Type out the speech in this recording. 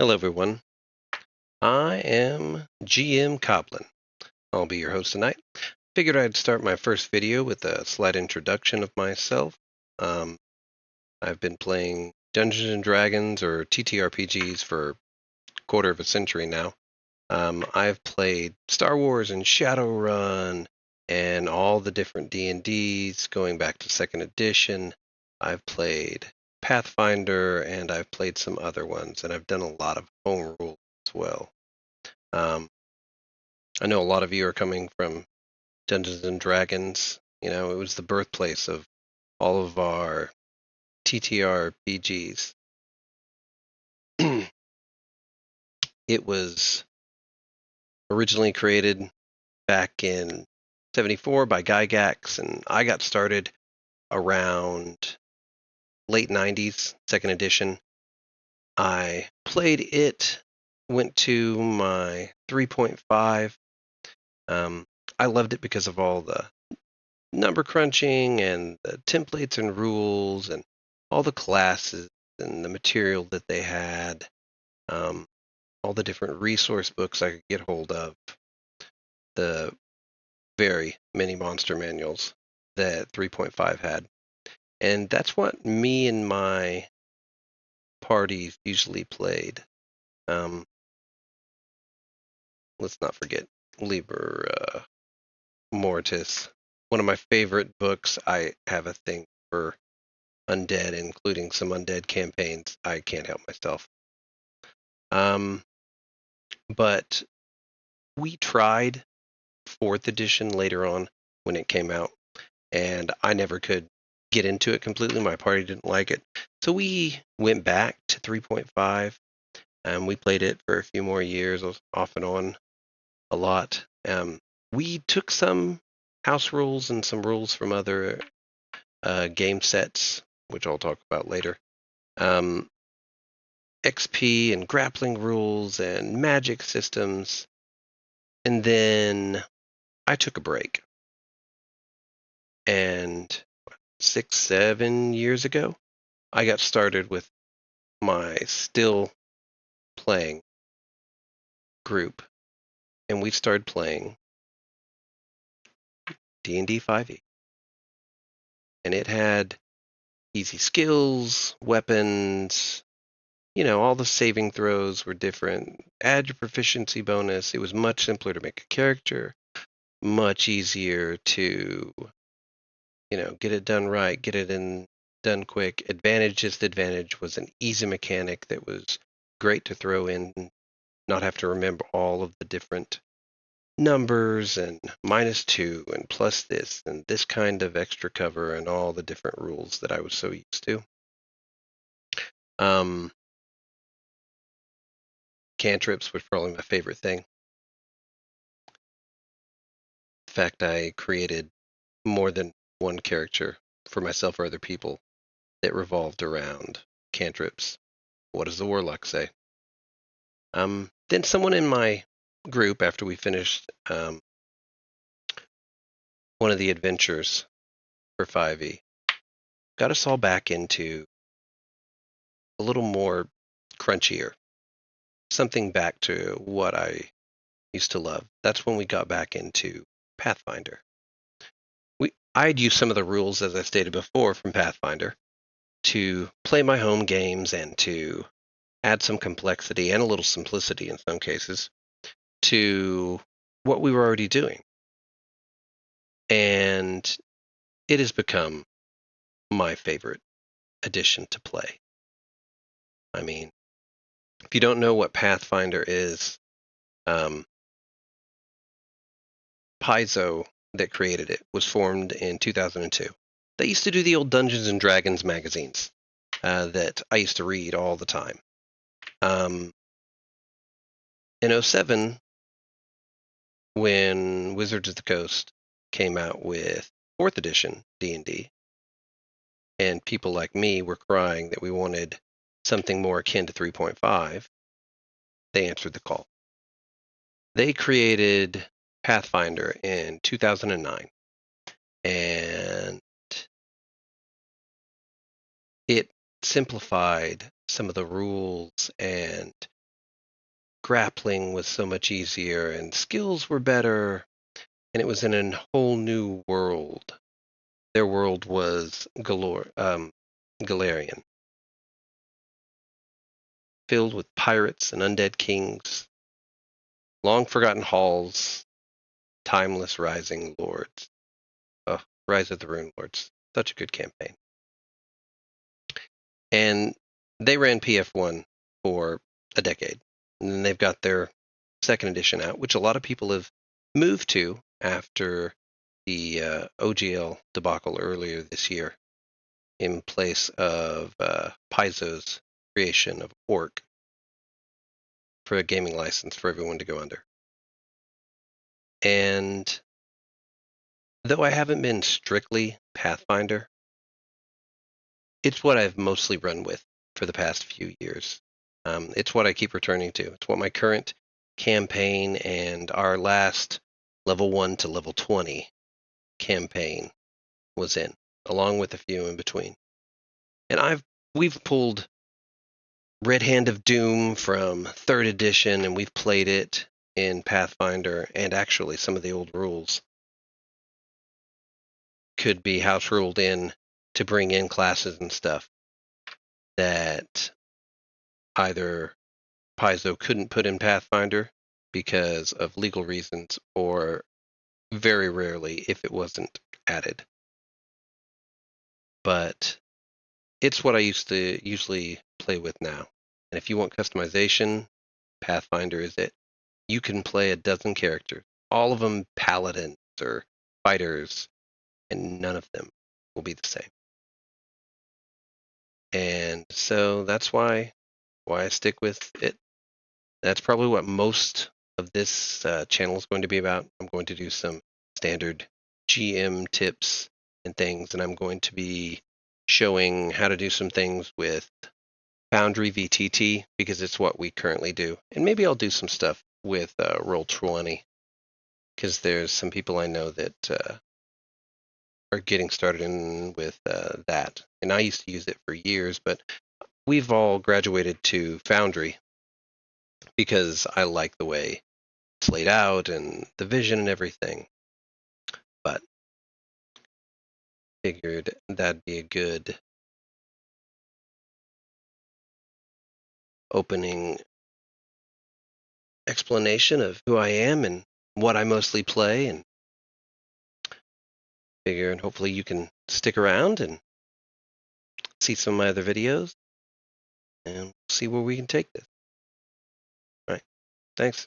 Hello, everyone. I am GM Coblin. I'll be your host tonight. Figured I'd start my first video with a slight introduction of myself. Um, I've been playing Dungeons and Dragons or TTRPGs for a quarter of a century now. I've played Star Wars and Shadowrun and all the different D&Ds going back to 2nd edition. I've played Pathfinder and I've played some other ones, and I've done a lot of home rules as well. I know a lot of you are coming from Dungeons and Dragons. You know, it was the birthplace of all of our TTRPGs. It was originally created back in 74 by Gygax, and I got started around late 90s, 2nd edition. I played it, went to my 3.5. I loved it because of all the number crunching and the templates and rules and all the classes and the material that they had, all the different resource books I could get hold of, the very many monster manuals that 3.5 had. And that's what me and my parties usually played. Let's not forget Liber Mortis. One of my favorite books. I have a thing for undead, including some undead campaigns. I can't help myself. But we tried 4th edition later on when it came out, and I never could get into it completely. My party didn't like it. So we went back to 3.5, and we played it for a few more years, off and on, a lot. We took some house rules and some rules from other game sets, which I'll talk about later. XP and grappling rules and magic systems. And then I took a break. And 6-7 years ago, I got started with my still playing group, and we started playing D&D 5e. And it had easy skills, weapons, all the saving throws were different. Add your proficiency bonus. It was much simpler to make a character, much easier to, get it done right, get it done quick. Advantage, disadvantage was an easy mechanic that was great to throw in, not have to remember all of the different numbers and -2 and plus this and this kind of extra cover and all the different rules that I was so used to. Cantrips was probably my favorite thing. In fact, I created more than one character for myself or other people that revolved around cantrips. What does the warlock say? Then someone in my group, after we finished one of the adventures for 5e, got us all back into a little more crunchier, something back to what I used to love. That's when we got back into Pathfinder. I'd used some of the rules, as I stated before, from Pathfinder to play my home games and to add some complexity and a little simplicity in some cases to what we were already doing. And it has become my favorite edition to play. I mean, if you don't know what Pathfinder is, Paizo, that created it, was formed in 2002. They used to do the old Dungeons and Dragons magazines that I used to read all the time. In 2007, when Wizards of the Coast came out with 4th edition D&D, and people like me were crying that we wanted something more akin to 3.5, they answered the call. They created Pathfinder in 2009, and it simplified some of the rules and grappling was so much easier and skills were better, and it was in a whole new world. Their world was Galarian, filled with pirates and undead kings, long forgotten halls, timeless rising lords. Oh, Rise of the Rune Lords. Such a good campaign. And they ran PF1 for a decade. And then they've got their second edition out, which a lot of people have moved to after the OGL debacle earlier this year, in place of Paizo's creation of Orc for a gaming license for everyone to go under. And though I haven't been strictly Pathfinder, it's what I've mostly run with for the past few years. It's what I keep returning to. It's what my current campaign and our last level 1 to level 20 campaign was in, along with a few in between. And we've pulled Red Hand of Doom from 3rd edition, and we've played it in Pathfinder, and actually some of the old rules could be house ruled in to bring in classes and stuff that either Paizo couldn't put in Pathfinder because of legal reasons, or very rarely if it wasn't added. But it's what I used to usually play with now. And if you want customization, Pathfinder is it. You can play a dozen characters, all of them paladins or fighters, and none of them will be the same. And so that's why I stick with it. That's probably what most of this channel is going to be about. I'm going to do some standard GM tips and things, and I'm going to be showing how to do some things with Foundry VTT, because it's what we currently do. And maybe I'll do some stuff with Roll20, because there's some people I know that are getting started with that. And I used to use it for years, but we've all graduated to Foundry because I like the way it's laid out and the vision and everything. But figured that'd be a good opening explanation of who I am and what I mostly play, and figured hopefully you can stick around and see some of my other videos and see where we can take this. All right. Thanks.